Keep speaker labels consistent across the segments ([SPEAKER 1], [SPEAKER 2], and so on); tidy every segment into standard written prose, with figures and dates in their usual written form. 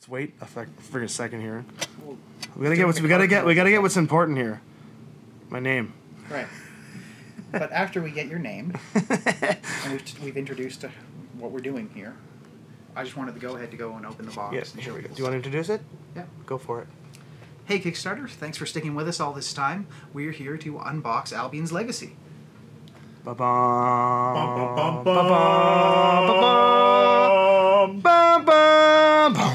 [SPEAKER 1] Let's wait a friggin' second here. We gotta get what's important here. My name.
[SPEAKER 2] Right. But after we get your name, and we've introduced what we're doing here, I just wanted to go ahead to go and open the box.
[SPEAKER 1] Yes, here we go. Do you want to introduce it?
[SPEAKER 2] Yeah.
[SPEAKER 1] Go for it.
[SPEAKER 2] Hey Kickstarter, thanks for sticking with us all this time. We're here to unbox Albion's Legacy.
[SPEAKER 1] Ba bum bum bum bum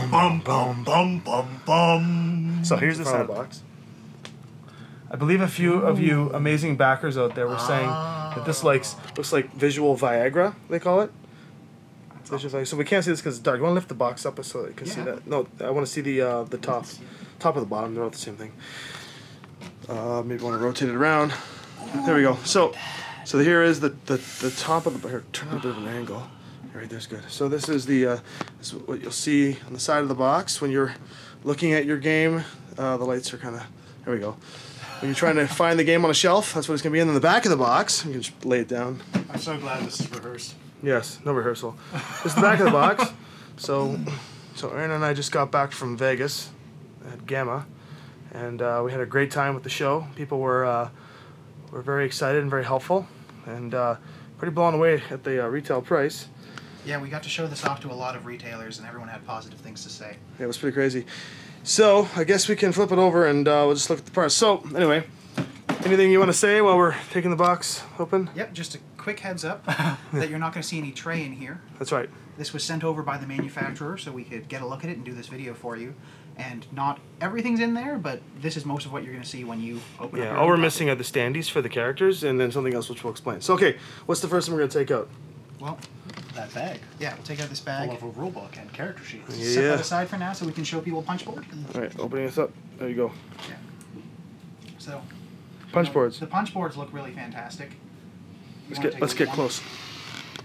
[SPEAKER 1] bum bum bum bum bum. So here's the sound box. I believe a few of you amazing backers out there were saying that this looks like visual Viagra, they call it. So we can't see this because it's dark. You want to lift the box up so you can see that? No, I want to see the top of the bottom. They're not the same thing. Maybe want to rotate it around. There we go. So here is the top of the. Here, turn a bit of an angle. Right there's good. So this is this is what you'll see on the side of the box when you're looking at your game. The lights are kind of. There we go. When you're trying to find the game on a shelf, that's what it's going to be in the back of the box. You can just lay it down.
[SPEAKER 3] I'm so glad this is rehearsed.
[SPEAKER 1] Yes, no rehearsal. This is the back of the box. So Aaron and I just got back from Vegas at Gamma, and we had a great time with the show. People were very excited and very helpful, and pretty blown away at the retail price.
[SPEAKER 2] Yeah, we got to show this off to a lot of retailers, and everyone had positive things to say.
[SPEAKER 1] Yeah, it was pretty crazy. So I guess we can flip it over and we'll just look at the price. So anyway, anything you want to say while we're taking the box open?
[SPEAKER 2] Yep, just a quick heads up that you're not going to see any tray in here.
[SPEAKER 1] That's right.
[SPEAKER 2] This was sent over by the manufacturer so we could get a look at it and do this video for you. And not everything's in there, but this is most of what you're going to see when you open it.
[SPEAKER 1] Yeah, all we're missing are the standees for the characters and then something else which we'll explain. So okay, what's the first one we're going to take out?
[SPEAKER 2] Well,
[SPEAKER 3] that bag.
[SPEAKER 2] Yeah, we'll take out this bag.
[SPEAKER 3] Full of a rulebook and character sheets.
[SPEAKER 1] Yeah.
[SPEAKER 2] Set that aside for now so we can show people punch board.
[SPEAKER 1] All right, opening this up. There you go.
[SPEAKER 2] Yeah. So.
[SPEAKER 1] Punch boards.
[SPEAKER 2] The punch boards look really fantastic.
[SPEAKER 1] Let's get close.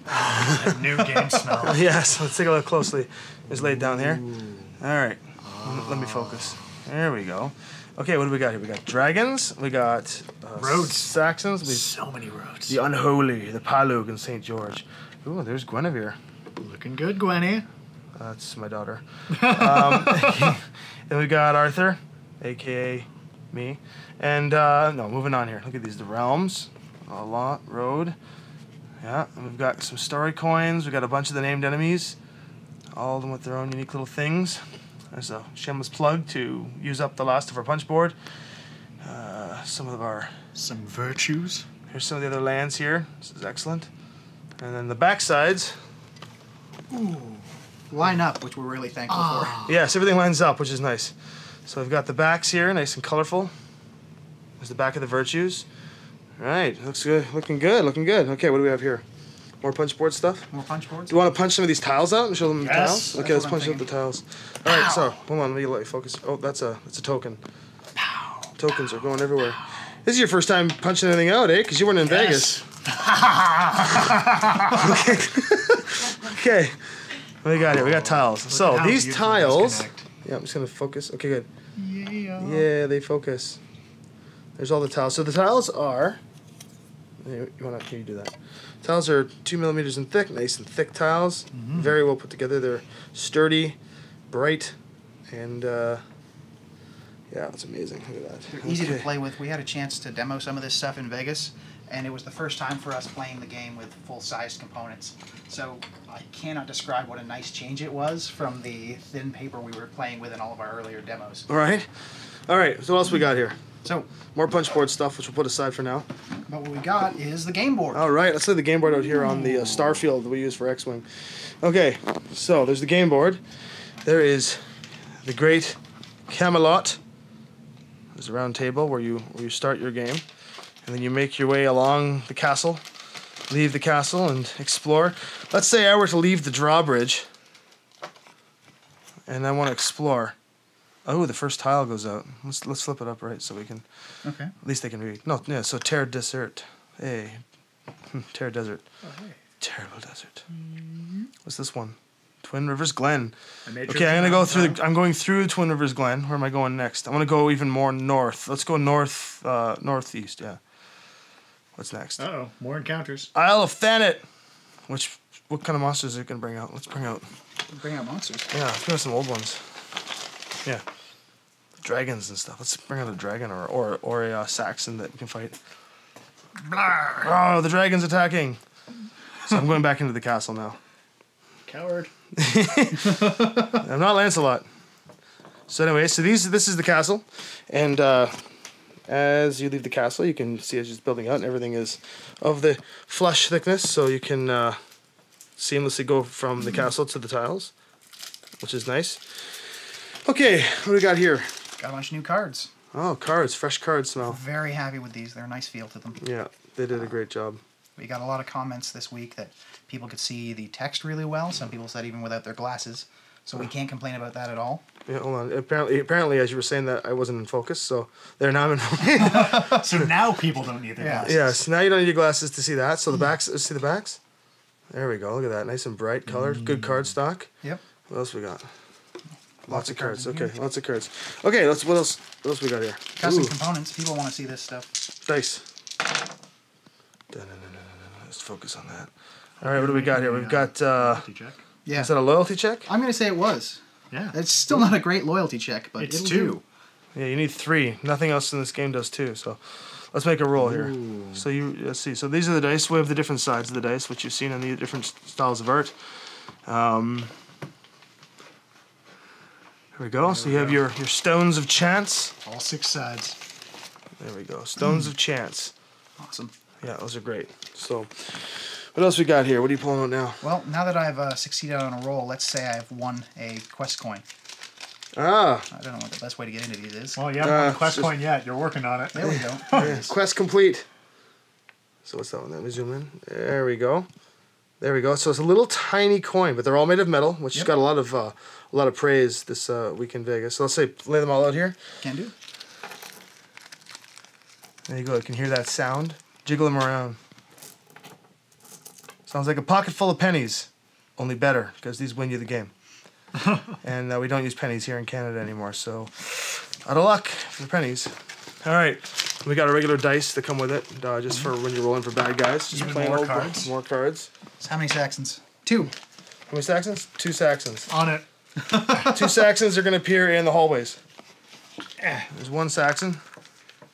[SPEAKER 3] That new game smell.
[SPEAKER 1] Yes, let's take a look closely. It's laid down here. All right, let me focus. There we go. Okay, what do we got here? We got dragons. We got
[SPEAKER 3] roads.
[SPEAKER 1] Saxons.
[SPEAKER 3] So many roads.
[SPEAKER 1] The Unholy, the Palug, and St. George. Ooh, there's Guinevere.
[SPEAKER 3] Looking good, Gwenny.
[SPEAKER 1] That's my daughter. Then we got Arthur, a.k.a. me. And, no, moving on here. Look at these. The Realms. A lot. Road. Yeah, and we've got some story coins. We've got a bunch of the named enemies. All of them with their own unique little things. There's a shameless plug to use up the last of our punch board.
[SPEAKER 3] Some virtues.
[SPEAKER 1] Here's some of the other lands here. This is excellent. And then the back sides.
[SPEAKER 2] Ooh. Line up, which we're really thankful for.
[SPEAKER 1] Yes, everything lines up, which is nice. So we've got the backs here, nice and colorful. There's the back of the virtues. All right, looks good, looking good. Okay, what do we have here? More punch board stuff?
[SPEAKER 2] More punch boards?
[SPEAKER 1] Do you want to punch some of these tiles out and show them the tiles? Okay, let's punch out the tiles. All right, so hold on, let me let you focus. Oh, that's a token.
[SPEAKER 2] Pow.
[SPEAKER 1] Tokens are going everywhere. This is your first time punching anything out, eh? Because you weren't in Vegas. Okay. What do we got here? We got tiles. So these tiles. Yeah, I'm just gonna focus. Okay, good. Yeah, they focus. There's all the tiles. So the tiles are. You wanna? Can you do that? Tiles are 2 millimeters in thick, nice and thick tiles. Very well put together. They're sturdy, bright, and yeah, it's amazing. Look at that.
[SPEAKER 2] They're easy to play with. We had a chance to demo some of this stuff in Vegas, and it was the first time for us playing the game with full-sized components. So I cannot describe what a nice change it was from the thin paper we were playing with in all of our earlier demos.
[SPEAKER 1] All right. So what else we got here?
[SPEAKER 2] So
[SPEAKER 1] more punch board stuff, which we'll put aside for now.
[SPEAKER 2] But what we got is the game board.
[SPEAKER 1] All right, let's lay the game board out here on the Starfield that we use for X-Wing. Okay, so there's the game board. There is the Great Camelot. There's a round table where you start your game, and then you make your way along the castle, leave the castle, and explore. Let's say I were to leave the drawbridge, and I want to explore. Oh, the first tile goes out. Let's flip it up right so we can.
[SPEAKER 2] Okay.
[SPEAKER 1] At least they can read. No, yeah. So Terre Desert. Hey, Terre Desert.
[SPEAKER 3] Oh, hey.
[SPEAKER 1] Terrible desert. What's this one? Twin Rivers Glen.
[SPEAKER 3] Okay,
[SPEAKER 1] I'm gonna go through. I'm going through Twin Rivers Glen. Where am I going next? I want to go even more north. Let's go north, northeast. Yeah. What's next?
[SPEAKER 3] Uh-oh, more encounters.
[SPEAKER 1] Isle of Thanet. What kind of monsters are it gonna bring out? Let's bring out.
[SPEAKER 2] Bring out monsters.
[SPEAKER 1] Yeah, let's bring out some old ones. Yeah. Dragons and stuff. Let's bring out a dragon or a Saxon that we can fight.
[SPEAKER 3] Blah.
[SPEAKER 1] Oh, the dragon's attacking. So I'm going back into the castle now.
[SPEAKER 3] Coward.
[SPEAKER 1] I'm not Lancelot. So anyway, this is the castle, and as you leave the castle, you can see it's just building out, and everything is of the flush thickness, so you can seamlessly go from the castle to the tiles, which is nice. Okay, what do we got here?
[SPEAKER 2] Got a bunch of new cards.
[SPEAKER 1] Oh, cards, fresh cards smell.
[SPEAKER 2] Very happy with these. They're a nice feel to them.
[SPEAKER 1] Yeah, they did a great job.
[SPEAKER 2] We got a lot of comments this week that people could see the text really well. Some people said even without their glasses. So we can't complain about that at all.
[SPEAKER 1] Yeah, hold on. Apparently, as you were saying that, I wasn't in focus, so there now I'm in focus.
[SPEAKER 3] So now people don't need their glasses.
[SPEAKER 1] Yes, now you don't need your glasses to see that. So the backs, see the backs? There we go. Look at that. Nice and bright colored. Good card stock.
[SPEAKER 2] Yep.
[SPEAKER 1] What else we got? Lots of cards.
[SPEAKER 2] in
[SPEAKER 1] Okay,
[SPEAKER 2] here.
[SPEAKER 1] lots of cards. Okay, what else we got here?
[SPEAKER 2] Custom
[SPEAKER 1] Ooh,
[SPEAKER 2] components. People want to see this stuff.
[SPEAKER 1] dice. Let's focus on that. All right, what do we got here? We've got,
[SPEAKER 3] Loyalty check.
[SPEAKER 2] Yeah.
[SPEAKER 1] is that a loyalty check?
[SPEAKER 2] I'm going to say it was.
[SPEAKER 3] Yeah.
[SPEAKER 2] It's still not a great loyalty check, but
[SPEAKER 3] It's
[SPEAKER 2] it'll
[SPEAKER 3] 2.
[SPEAKER 2] do.
[SPEAKER 1] Yeah, you need 3. Nothing else in this game does 2, so let's make a roll here.
[SPEAKER 3] Ooh.
[SPEAKER 1] So let's see. So these are the dice. We have the different sides of the dice, which you've seen in the different styles of art. Here we go. So you have your stones of chance.
[SPEAKER 3] All 6 sides.
[SPEAKER 1] There we go. Stones of chance.
[SPEAKER 2] Awesome.
[SPEAKER 1] Yeah, those are great. So what else we got here? What are you pulling out now?
[SPEAKER 2] Well, now that I've succeeded on a roll, let's say I've won a quest coin.
[SPEAKER 1] Ah,
[SPEAKER 2] I don't know what the best way to get into these is.
[SPEAKER 3] Well, you haven't won a quest
[SPEAKER 1] just-
[SPEAKER 3] coin yet. You're working on it.
[SPEAKER 2] There we go.
[SPEAKER 1] yeah, quest complete. So what's that one? Let me zoom in. There we go. There we go. So it's a little tiny coin, but they're all made of metal, which has got a lot of praise this week in Vegas. So let's say lay them all out here.
[SPEAKER 2] Can do.
[SPEAKER 1] There you go. You can hear that sound. Jiggle them around. Sounds like a pocket full of pennies, only better because these win you the game. And we don't use pennies here in Canada anymore, so out of luck for the pennies. All right, we got a regular dice that come with it, just for when you're rolling for bad guys. Just
[SPEAKER 3] Even
[SPEAKER 1] plain
[SPEAKER 3] more
[SPEAKER 1] old
[SPEAKER 3] cards?
[SPEAKER 1] More cards.
[SPEAKER 2] So how many Saxons? 2.
[SPEAKER 1] How many Saxons? 2 Saxons.
[SPEAKER 3] On it.
[SPEAKER 1] 2 Saxons are going to appear in the hallways. There's 1 Saxon,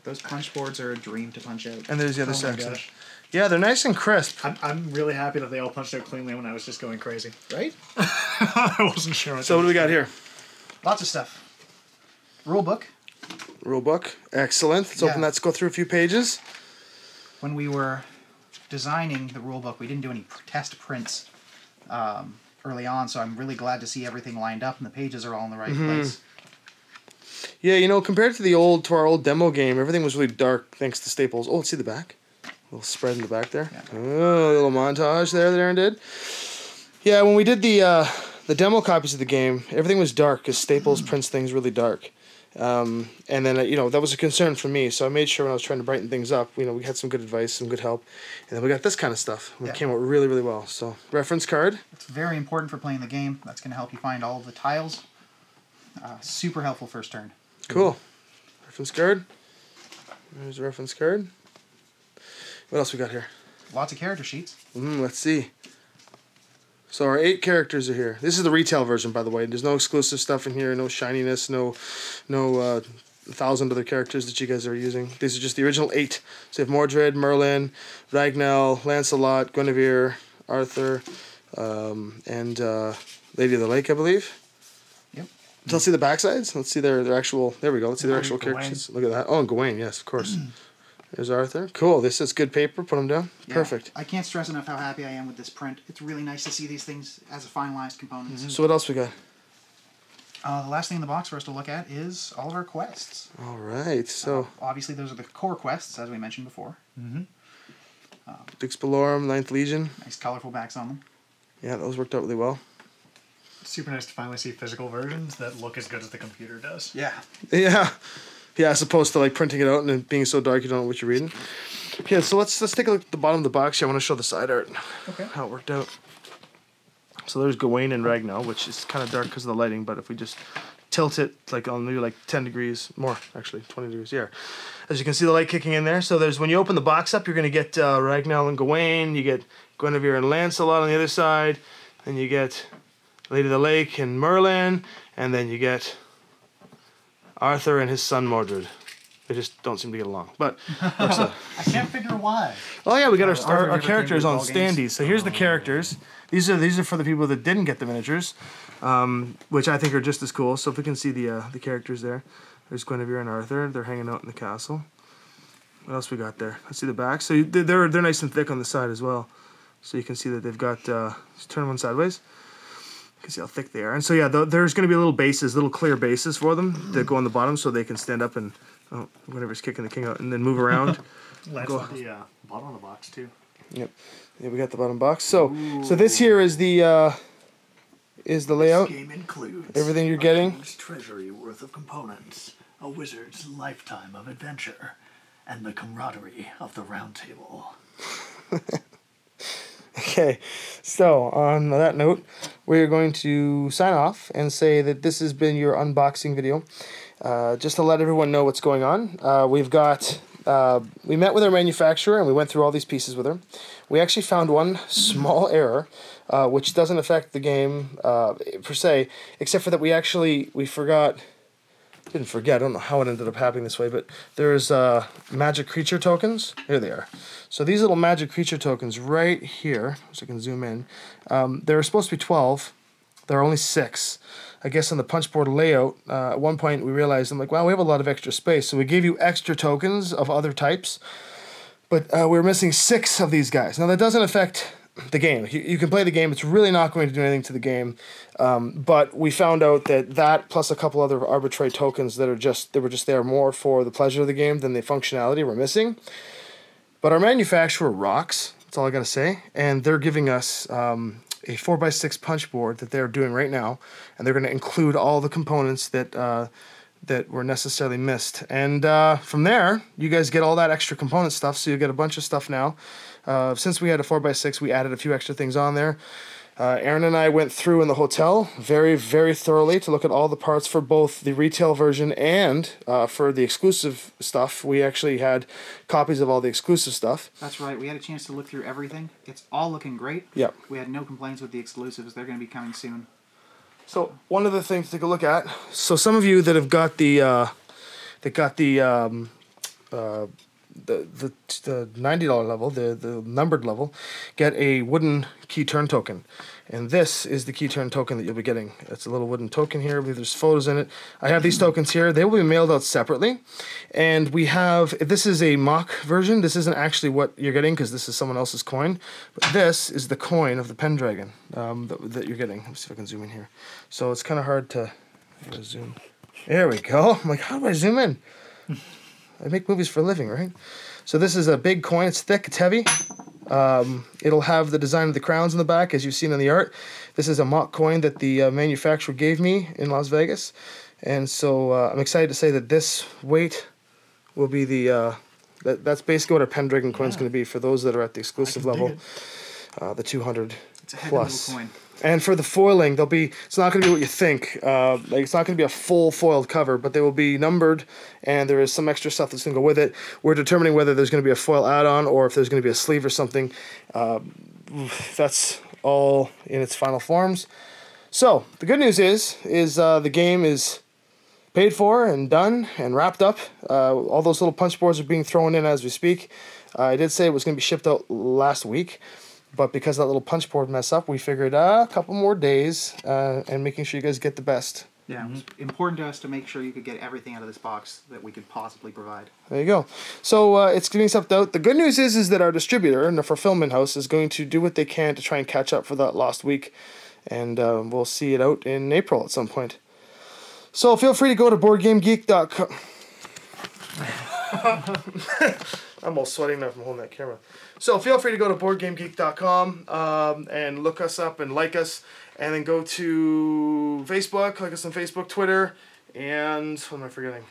[SPEAKER 2] Those punch boards are a dream to punch out.
[SPEAKER 1] and there's the other
[SPEAKER 3] Oh my
[SPEAKER 1] Saxon.
[SPEAKER 3] gosh.
[SPEAKER 1] Yeah, they're nice and crisp.
[SPEAKER 3] I'm really happy that they all punched out cleanly when I was just going crazy.
[SPEAKER 2] Right?
[SPEAKER 3] I wasn't sure. What
[SPEAKER 1] So what do we got here?
[SPEAKER 2] Lots of stuff. Rule book.
[SPEAKER 1] Rule book. Excellent. Let's open that. Let's go through a few pages.
[SPEAKER 2] When we were designing the rule book, we didn't do any test prints early on, so I'm really glad to see everything lined up and the pages are all in the right place.
[SPEAKER 1] Yeah, you know, compared to our old demo game, everything was really dark thanks to Staples. Oh, let's see the back. A little spread in the back there.
[SPEAKER 2] Yeah.
[SPEAKER 1] Oh, a little montage there that Aaron did. Yeah, when we did the demo copies of the game, everything was dark because Staples prints things really dark. And then, that was a concern for me, so I made sure when I was trying to brighten things up, we had some good advice, some good help, and then we got this kind of stuff. It came out really, really well. So, reference card.
[SPEAKER 2] It's very important for playing the game. That's going to help you find all of the tiles. Super helpful first turn.
[SPEAKER 1] Cool. Reference card. There's a reference card. What else we got here?
[SPEAKER 2] Lots of character sheets.
[SPEAKER 1] Let's see. So our 8 characters are here. This is the retail version, by the way. There's no exclusive stuff in here, no shininess, no 1,000 other characters that you guys are using. These are just the original 8. So you have Mordred, Merlin, Ragnar, Lancelot, Guinevere, Arthur, and Lady of the Lake, I believe.
[SPEAKER 2] Yep.
[SPEAKER 1] Let's see the backsides. Let's see their actual. There we go. Let's see their actual
[SPEAKER 3] Gawain.
[SPEAKER 1] characters. Look at that. Oh, and Gawain, yes, of course. There's Arthur. Cool. This is good paper. Put them down.
[SPEAKER 2] Yeah,
[SPEAKER 1] Perfect.
[SPEAKER 2] I can't stress enough how happy I am with this print. It's really nice to see these things as a finalized components.
[SPEAKER 1] So what else we got?
[SPEAKER 2] The last thing in the box for us to look at is all of our quests.
[SPEAKER 1] All right. So
[SPEAKER 2] Obviously, those are the core quests, as we mentioned before.
[SPEAKER 1] Dix Bellorum, Ninth Legion.
[SPEAKER 2] Nice colorful backs on them.
[SPEAKER 1] Yeah, those worked out really well.
[SPEAKER 3] Super nice to finally see physical versions that look as good as the computer does.
[SPEAKER 2] Yeah.
[SPEAKER 1] Yeah. Yeah, as opposed to like printing it out and it being so dark you don't know what you're reading. Yeah, so let's take a look at the bottom of the box. I want to show the side art.
[SPEAKER 2] Okay.
[SPEAKER 1] How it worked out. So there's Gawain and Ragnar, which is kind of dark because of the lighting, but if we just tilt it like on maybe like 10 degrees, more actually, 20 degrees, yeah. As you can see the light kicking in there. So there's, when you open the box up, you're going to get Ragnar and Gawain, you get Guinevere and Lancelot on the other side, then you get Lady of the Lake and Merlin, and then you get Arthur and his son Mordred. They just don't seem to get along. But
[SPEAKER 3] I can't figure why.
[SPEAKER 1] oh yeah, we got
[SPEAKER 2] Arthur
[SPEAKER 1] our
[SPEAKER 2] never came
[SPEAKER 1] characters
[SPEAKER 2] to
[SPEAKER 1] on
[SPEAKER 2] ball games.
[SPEAKER 1] standees. So here's the characters. These are for the people that didn't get the miniatures, which I think are just as cool. So if we can see the characters there, there's Guinevere and Arthur. They're hanging out in the castle. What else we got there? Let's see the back. So they're nice and thick on the side as well. So you can see that they've got. Just turn one sideways. You can see how thick they are. And so yeah, there's going to be little bases, little clear bases for them that go on the bottom, so they can stand up and whenever's kicking the king out, and then move around.
[SPEAKER 3] That's the bottom of the box too.
[SPEAKER 1] Yep. Yeah, we got the bottom box. So this here is the layout.
[SPEAKER 4] This game includes
[SPEAKER 1] Everything you're getting.
[SPEAKER 4] A king's treasury worth of components, a wizard's lifetime of adventure, and the camaraderie of the round table.
[SPEAKER 1] Okay, so on that note, we're going to sign off and say that this has been your unboxing video. Just to let everyone know what's going on, we met with our manufacturer and we went through all these pieces with her. We actually found one small error, which doesn't affect the game per se, except for that we forgot. Didn't forget, I don't know how it ended up happening this way, but there's magic creature tokens. Here they are. So these little magic creature tokens right here, so I can zoom in, there were supposed to be 12. There are only 6. I guess on the punchboard layout, at one point we realized, I'm like, wow, we have a lot of extra space. So we gave you extra tokens of other types, but we're missing 6 of these guys. Now that doesn't affect the game. You can play the game. It's really not going to do anything to the game. But we found out that plus a couple other arbitrary tokens that were just there more for the pleasure of the game than the functionality were missing. But our manufacturer rocks. That's all I got to say. And they're giving us a 4x6 punch board that they're doing right now, and they're going to include all the components that were necessarily missed. And from there, you guys get all that extra component stuff, so you get a bunch of stuff now. Since we had a 4x6, we added a few extra things on there. Aaron and I went through in the hotel very, very thoroughly to look at all the parts for both the retail version and for the exclusive stuff. We actually had copies of all the exclusive stuff.
[SPEAKER 2] That's right. We had a chance to look through everything. It's all looking great.
[SPEAKER 1] Yep.
[SPEAKER 2] We had no complaints with the exclusives. They're going to be coming soon. So
[SPEAKER 1] one of the things to take a look at. So some of you that have got the $90 level, the numbered level, get a wooden key turn token. And this is the key turn token that you'll be getting. It's a little wooden token here. I believe there's photos in it. I have these tokens here. They will be mailed out separately. And we have, this is a mock version. This isn't actually what you're getting because this is someone else's coin. But this is the coin of the Pendragon that you're getting. Let's see if I can zoom in here. So it's kind of hard to zoom. There we go. I'm like, how do I zoom in? I make movies for a living, right? So this is a big coin. It's thick. It's heavy. It'll have the design of the crowns in the back, as you've seen in the art. This is a mock coin that the manufacturer gave me in Las Vegas. And so I'm excited to say that this weight will be that's basically what our Pendragon coin is going to be for those that are at the exclusive level, the 200
[SPEAKER 2] it's a heavy
[SPEAKER 1] plus.
[SPEAKER 2] little coin.
[SPEAKER 1] And for the foiling, it's not going to be what you think. It's not going to be a full foiled cover, but they will be numbered, and there is some extra stuff that's going to go with it. We're determining whether there's going to be a foil add-on or if there's going to be a sleeve or something. That's all in its final forms. So the good news is the game is paid for and done and wrapped up. All those little punch boards are being thrown in as we speak. I did say it was going to be shipped out last week. But because that little punch board mess up, we figured a couple more days and making sure you guys get the best.
[SPEAKER 2] Yeah, it was important to us to make sure you could get everything out of this box that we could possibly provide.
[SPEAKER 1] There you go. So it's getting stuffed out. The good news is that our distributor and the fulfillment house is going to do what they can to try and catch up for that lost week. And we'll see it out in April at some point. So feel free to go to BoardGameGeek.com. I'm all sweating now from holding that camera. So feel free to go to BoardGameGeek.com and look us up and like us. And then go to Facebook, like us on Facebook, Twitter, and what am I forgetting?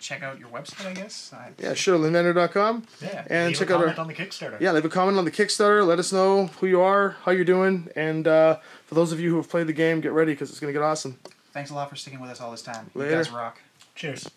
[SPEAKER 2] Check out your website, I guess.
[SPEAKER 1] Yeah, sure, linventer.com.
[SPEAKER 3] Yeah,
[SPEAKER 1] and check out
[SPEAKER 3] on the Kickstarter.
[SPEAKER 1] Yeah, leave a comment on the Kickstarter. Let us know who you are, how you're doing, and for those of you who have played the game, get ready because it's going to get awesome.
[SPEAKER 2] Thanks a lot for sticking with us all this time.
[SPEAKER 1] Later.
[SPEAKER 2] You guys rock.
[SPEAKER 3] Cheers.